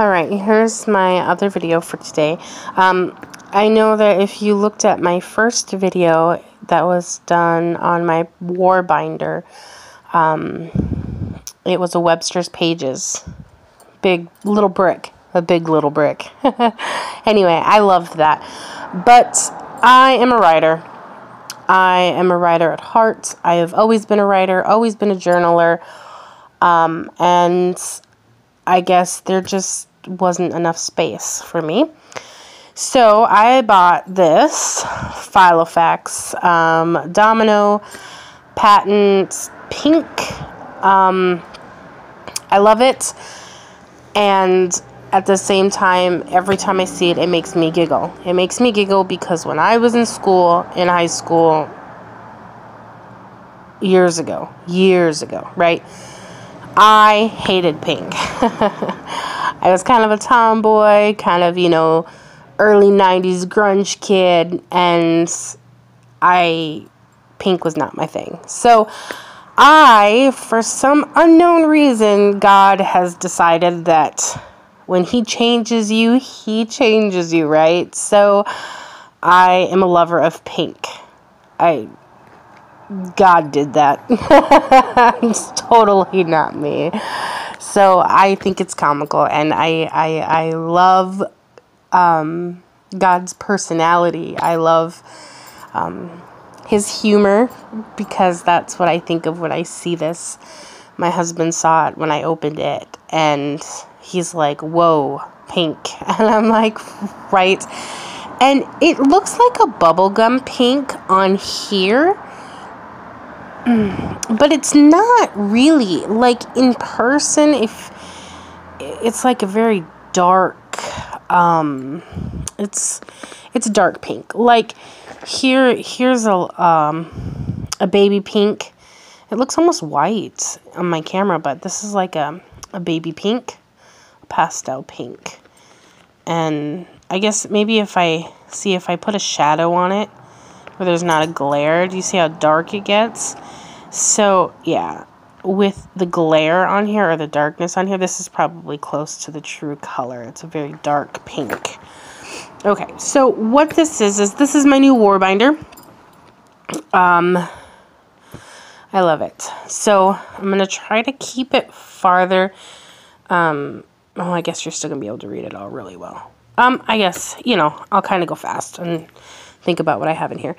Alright, here's my other video for today. I know that if you looked at my first video that was done on my war binder, it was a Webster's Pages. Big little brick. A big little brick. Anyway, I loved that. But I am a writer. I am a writer at heart. I have always been a writer, always been a journaler. And I guess there just wasn't enough space for me. So I bought this Filofax Domino Patent Pink. I love it. And at the same time, every time I see it, it makes me giggle. It makes me giggle because when I was in high school, years ago, right? I hated pink. I was kind of a tomboy, kind of, early 90s grunge kid, and pink was not my thing. So for some unknown reason, God has decided that when he changes you, right? So I am a lover of pink. God did that. It's totally not me. So I think it's comical, and I love God's personality. I love his humor, because that's what I think of when I see this. My husband saw it when I opened it, and he's like, "Whoa, pink." And I'm like, right. And it looks like a bubblegum pink on here. But it's not really. Like in person, if it's like a very dark, it's dark pink. Like here's a baby pink. It looks almost white on my camera, but this is like a baby pink, a pastel pink. And I guess maybe if I put a shadow on it where there's not a glare, do you see how dark it gets? So yeah, with the glare on here, or the darkness on here, this is probably close to the true color. It's a very dark pink. Okay, so what this is this is my new war binder. I love it. So I'm going to try to keep it farther. Oh, I guess you're still going to be able to read it all really well. I guess, I'll kind of go fast and think about what I have in here.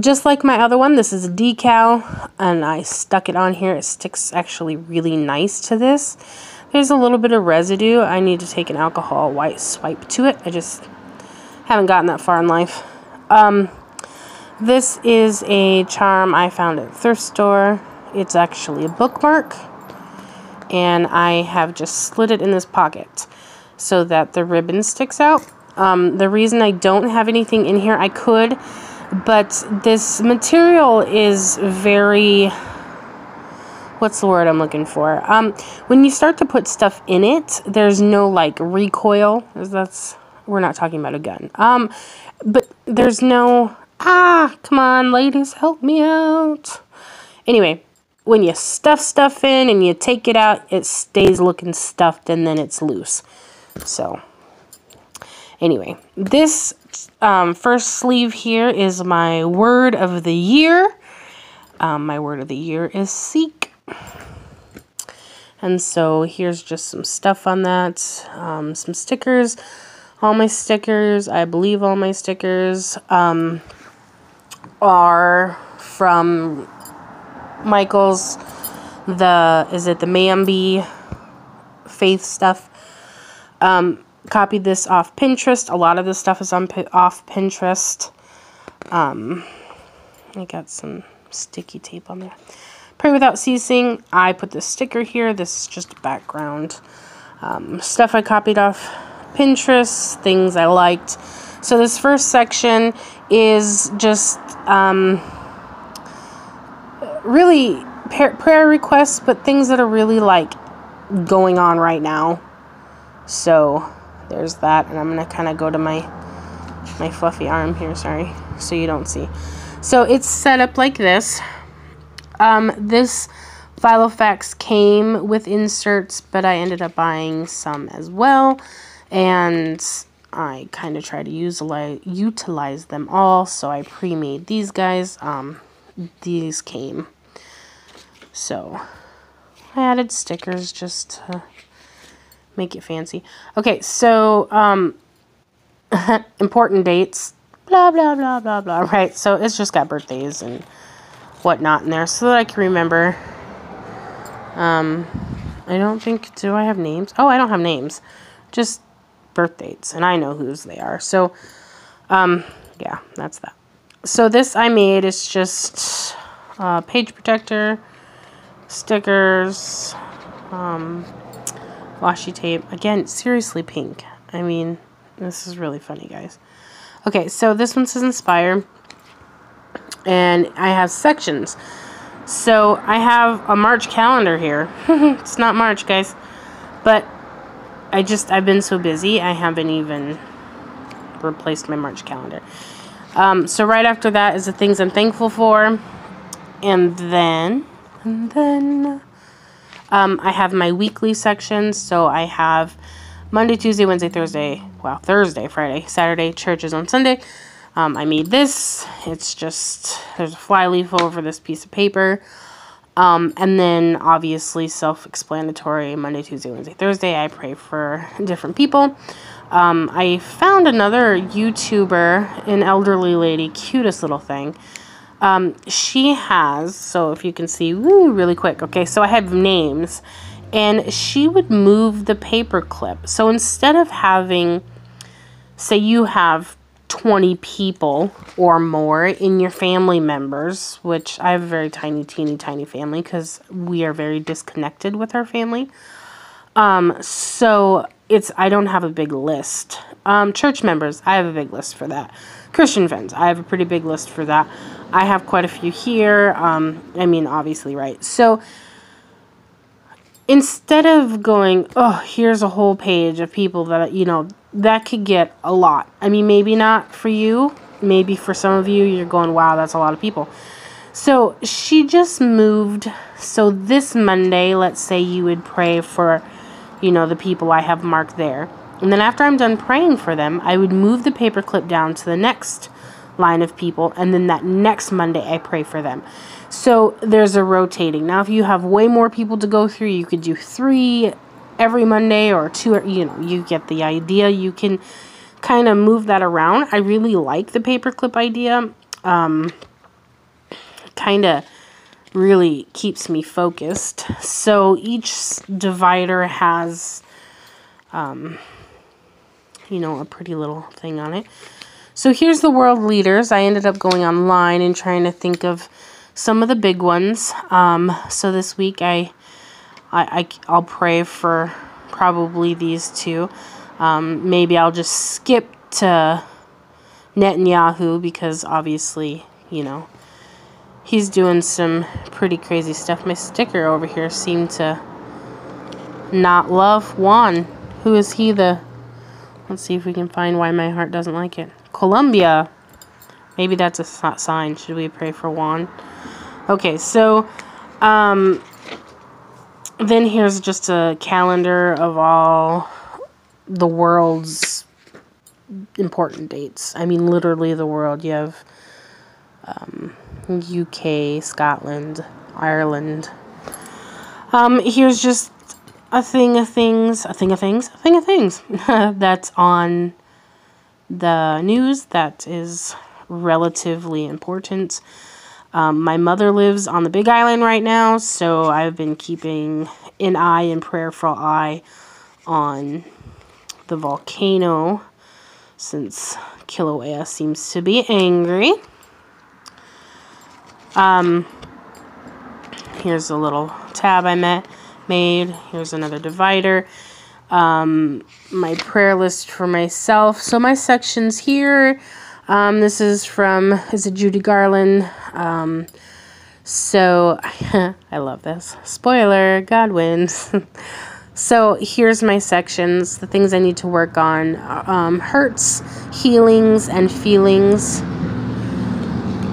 Just like my other one, this is a decal, and I stuck it on here. It sticks actually really nice to this. There's a little bit of residue. I need to take an alcohol white swipe to it. I just haven't gotten that far in life. This is a charm I found at a thrift store. It's actually a bookmark, and I have just slid it in this pocket so that the ribbon sticks out. The reason I don't have anything in here, I could, but this material is very, what's the word I'm looking for? When you start to put stuff in it, there's no like recoil. We're not talking about a gun. But there's no, come on, ladies, help me out. Anyway, when you stuff stuff in and you take it out, it stays looking stuffed, and then it's loose. So anyway, this first sleeve here is my word of the year. My word of the year is seek. And so here's just some stuff on that. Some stickers. All my stickers, I believe all my stickers, are from Michaels. Is it the Mambi Faith stuff? Copied this off Pinterest. A lot of this stuff is off Pinterest. I got some sticky tape on there. Pray Without Ceasing. I put this sticker here. This is just background stuff I copied off Pinterest, things I liked. So this first section is just really prayer requests, but things that are really like going on right now. So there's that, and I'm gonna kind of go to my fluffy arm here, sorry, so you don't see. So it's set up like this. This Filofax came with inserts, but I ended up buying some as well. And I kind of try to utilize them all. So I pre-made these guys. These came. So I added stickers just to make it fancy. Okay, so important dates. Blah, blah, blah, blah, blah. Right, so it's just got birthdays and whatnot in there so that I can remember. I don't think, do I have names? Oh, I don't have names. Just birth dates, and I know whose they are. So, yeah, that's that. So this I made is just page protector, stickers, washi tape. Again, seriously pink. I mean, this is really funny, guys. Okay, so this one says Inspire, and I have sections. So I have a March calendar here. It's not March, guys, but I've been so busy, I haven't even replaced my March calendar. So right after that is the things I'm thankful for, and then I have my weekly sections. So I have Monday, Tuesday, Wednesday, Thursday, well, Thursday, Friday, Saturday, churches on Sunday. I made this. It's just, there's a flyleaf over this piece of paper. And then obviously self-explanatory, Monday, Tuesday, Wednesday, Thursday, I pray for different people. I found another YouTuber, an elderly lady, cutest little thing. She has, so if you can see, woo, really quick. Okay, so I have names, and she would move the paper clip. So instead of having, say you have 20 people or more in your family members, which I have a very tiny, teeny, tiny family because we are very disconnected with our family. So I don't have a big list. Church members, I have a big list for that. Christian friends, I have a pretty big list for that. I have quite a few here. I mean, obviously, right? So instead of going, oh, here's a whole page of people that, you know, that could get a lot. I mean, maybe not for you. Maybe for some of you, you're going, wow, that's a lot of people. So she just moved. So this Monday, let's say you would pray for, you know, the people I have marked there. And then after I'm done praying for them, I would move the paperclip down to the next line of people. And then that next Monday, I pray for them. So there's a rotating. Now, if you have way more people to go through, you could do 3 every Monday or 2, you know, you get the idea. You can kind of move that around. I really like the paperclip idea. Kind of really keeps me focused. So each divider has, you know, a pretty little thing on it. So here's the world leaders. I ended up going online and trying to think of some of the big ones. So this week I'll pray for probably these two. Maybe I'll just skip to Netanyahu because obviously, you know, he's doing some pretty crazy stuff. My sticker over here seemed to not love Juan. Who is he? Let's see if we can find why my heart doesn't like it. Colombia. Maybe that's a sign. Should we pray for Juan? Okay, so then here's just a calendar of all the world's important dates. I mean, literally the world. You have UK, Scotland, Ireland. Here's just a thing of things that's on the news that is relatively important. My mother lives on the Big Island right now, so I've been keeping an eye and prayerful eye on the volcano since Kilauea seems to be angry. Here's a little tab I made. Here's another divider. My prayer list for myself. So my sections here, this is it Judy Garland? So I love this. Spoiler, God wins. So here's my sections, the things I need to work on. Hurts, healings, and feelings.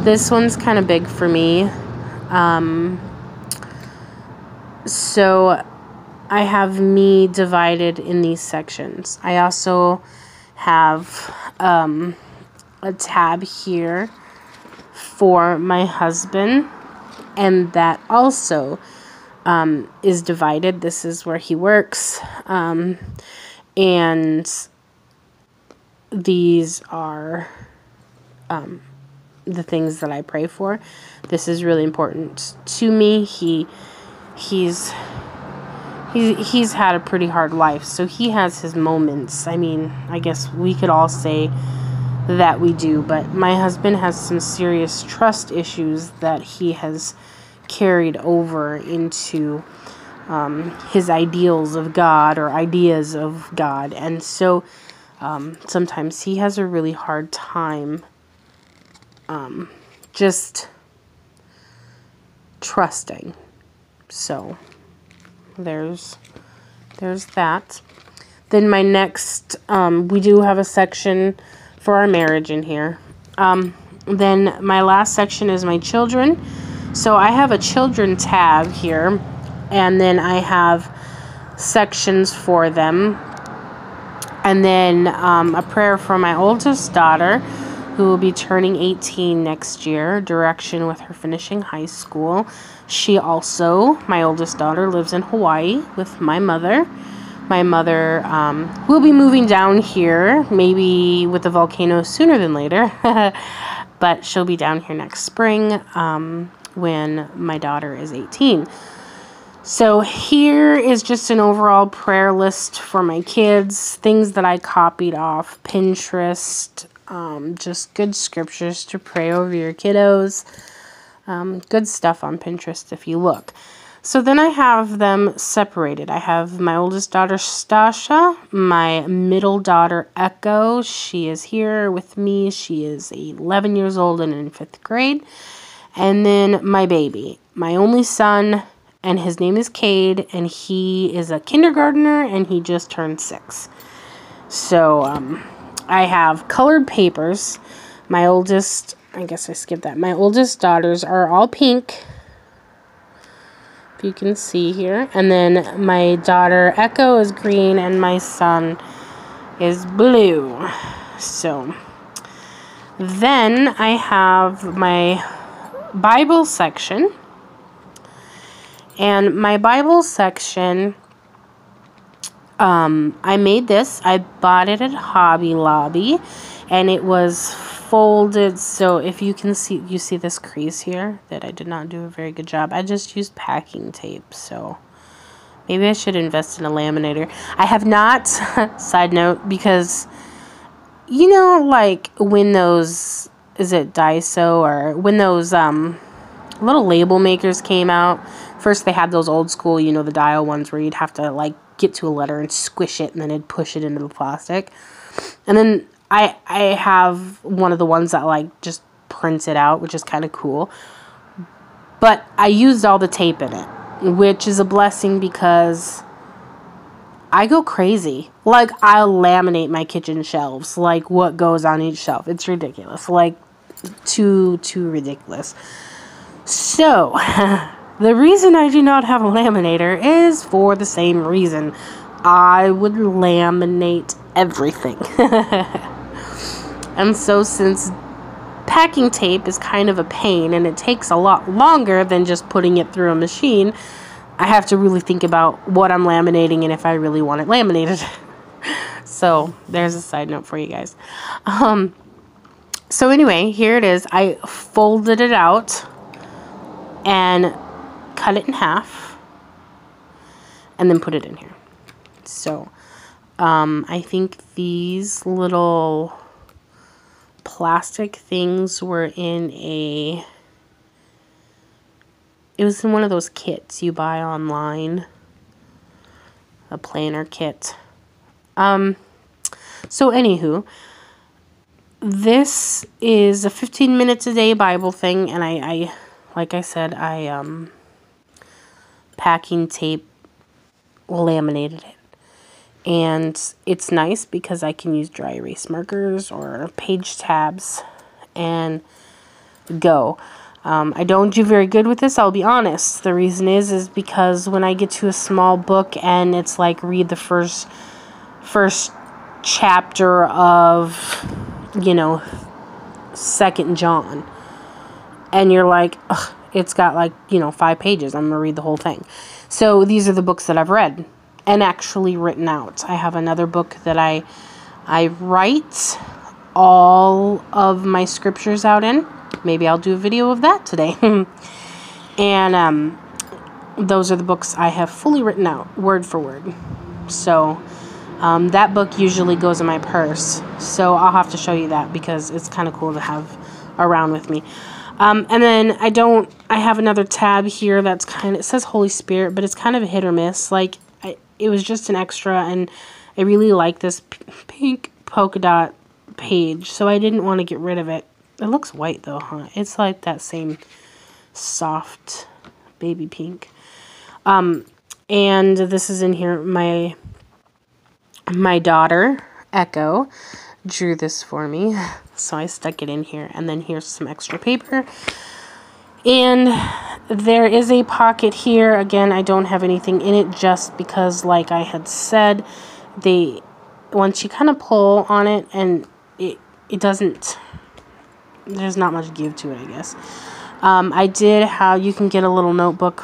This one's kind of big for me. So I have me divided in these sections. I also have a tab here for my husband, and that also is divided. This is where he works, and these are the things that I pray for. This is really important to me. He's had a pretty hard life, so he has his moments. I mean, I guess we could all say that we do, but my husband has some serious trust issues that he has carried over into his ideals of God or ideas of God, and so sometimes he has a really hard time just trusting. So there's that. Then my next, we do have a section for our marriage in here. Then my last section is my children. So I have a children tab here, and then I have sections for them. And then a prayer for my oldest daughter, who will be turning 18 next year, direction with her finishing high school. She also, my oldest daughter, lives in Hawaii with my mother. My mother will be moving down here, maybe with the volcano sooner than later, but she'll be down here next spring when my daughter is 18. So here is just an overall prayer list for my kids, things that I copied off Pinterest, just good scriptures to pray over your kiddos. Good stuff on Pinterest if you look. So then I have them separated. I have my oldest daughter, Stasha, my middle daughter, Echo. She is here with me. She is 11 years old and in 5th grade. And then my baby, my only son, and his name is Cade, and he is a kindergartner, and he just turned 6. So I have colored papers. My oldest, I guess I skipped that. My oldest daughters are all pink, if you can see here. And then my daughter Echo is green, and my son is blue. So then I have my Bible section. And my Bible section, I made this. I bought it at Hobby Lobby, and it was folded. So if you can see, you see this crease here that I did not do a very good job. I just used packing tape, so maybe I should invest in a laminator. I have not, side note, because, you know, like when those, is it Daiso, or when those little label makers came out. First they had those old school, you know, the dial ones where you'd have to like get to a letter and squish it and then it'd push it into the plastic. And then I have one of the ones that like just prints it out, which is kind of cool. But I used all the tape in it, which is a blessing because I go crazy. Like, I'll laminate my kitchen shelves, like what goes on each shelf. It's ridiculous. Like, too ridiculous. So, the reason I do not have a laminator is for the same reason. I would laminate everything. And so since packing tape is kind of a pain and it takes a lot longer than just putting it through a machine, I have to really think about what I'm laminating and if I really want it laminated. So there's a side note for you guys. So anyway, here it is. I folded it out and cut it in half and then put it in here. So I think these little plastic things were in it was in one of those kits you buy online, a planner kit. So anywho, this is a 15 minutes a day Bible thing, and I like I said, I packing tape laminated it. And it's nice because I can use dry erase markers or page tabs and go. I don't do very good with this, I'll be honest. The reason is because when I get to a small book and it's like read the first chapter of, you know, 2nd John, and you're like, ugh, it's got like, you know, 5 pages. I'm going to read the whole thing. So these are the books that I've read and actually written out. I have another book that I write all of my scriptures out in. Maybe I'll do a video of that today. And those are the books I have fully written out, word for word. So that book usually goes in my purse. So I'll have to show you that because it's kind of cool to have around with me. And then I have another tab here that's it says Holy Spirit, but it's kind of a hit or miss. Like, it was just an extra, and I really like this pink polka dot page, so I didn't want to get rid of it. It looks white though, huh? It's like that same soft baby pink. And this is in here. My daughter, Echo, drew this for me, so I stuck it in here. And then here's some extra paper. And there is a pocket here. Again, I don't have anything in it just because, like I had said, once you kind of pull on it, and it doesn't, there's not much give to it, I guess. I did have, you can get a little notebook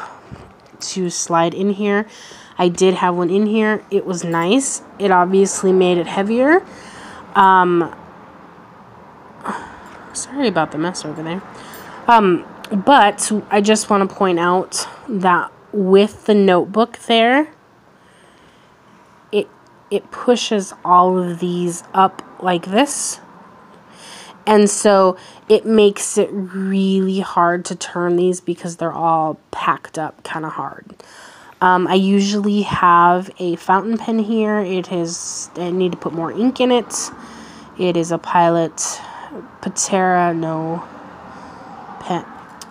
to slide in here. I did have one in here. It was nice. It obviously made it heavier. Sorry about the mess over there. But I just want to point out that with the notebook there, it pushes all of these up like this. And so it makes it really hard to turn these because they're all packed up kind of hard. I usually have a fountain pen here. I need to put more ink in it. It is a Pilot Patera, no pen.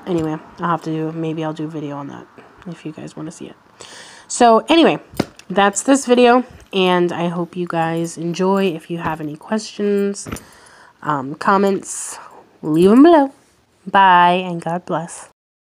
Anyway, maybe I'll do a video on that if you guys want to see it. So anyway, that's this video, and I hope you guys enjoy. If you have any questions, comments, leave them below. Bye, and God bless.